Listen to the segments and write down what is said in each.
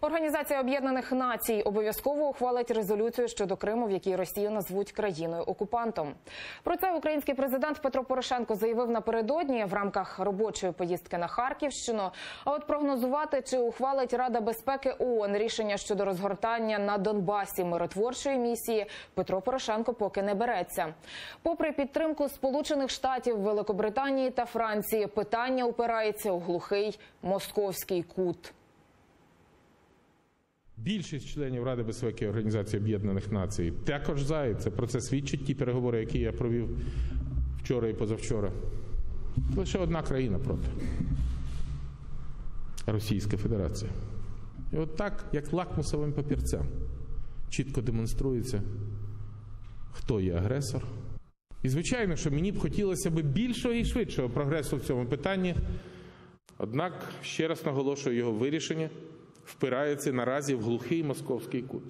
Організація Об'єднаних Націй обов'язково ухвалить резолюцію щодо Криму, в якій Росію назвуть країною-окупантом. Про це український президент Петро Порошенко заявив напередодні в рамках робочої поїздки на Харківщину. А от прогнозувати, чи ухвалить Рада безпеки ООН рішення щодо розгортання на Донбасі миротворчої місії, Петро Порошенко поки не береться. Попри підтримку Сполучених Штатів, Великобританії та Франції, питання упирається у глухий московський кут. Більшість членів Ради безпеки Організації Об'єднаних Націй також за, і це про це свідчать ті переговори, які я провів вчора і позавчора. Лише одна країна проти – Російська Федерація. І от так, як лакмусовим папірцем, чітко демонструється, хто є агресор. І звичайно, що мені б хотілося більшого і швидшого прогресу в цьому питанні, однак, ще раз наголошую, його вирішення впирається наразі в глухий московський кут.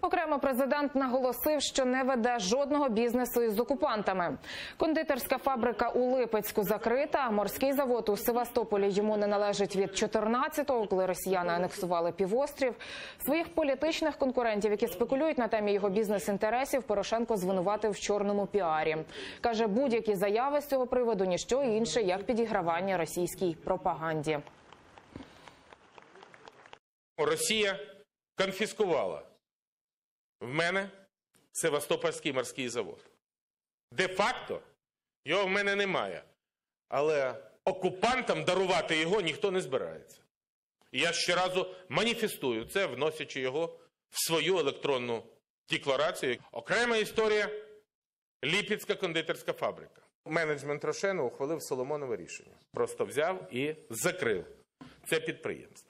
Окремо президент наголосив, що не веде жодного бізнесу із окупантами. Кондитерська фабрика у Липецьку закрита, морський завод у Севастополі йому не належить від 14-го, коли росіяни анексували півострів. Своїх політичних конкурентів, які спекулюють на темі його бізнес-інтересів, Порошенко звинуватив в чорному піарі. Каже, будь-які заяви з цього приводу – ніщо інше, як підігравання російській пропаганді. Росія конфіскувала в мене Севастопольський морський завод. Де-факто його в мене немає, але окупантам дарувати його ніхто не збирається. І я щоразу маніфестую це, вносячи його в свою електронну декларацію. Окрема історія – Липецька кондитерська фабрика. Менеджмент Рошену ухвалив Соломонове рішення. Просто взяв і закрив це підприємство.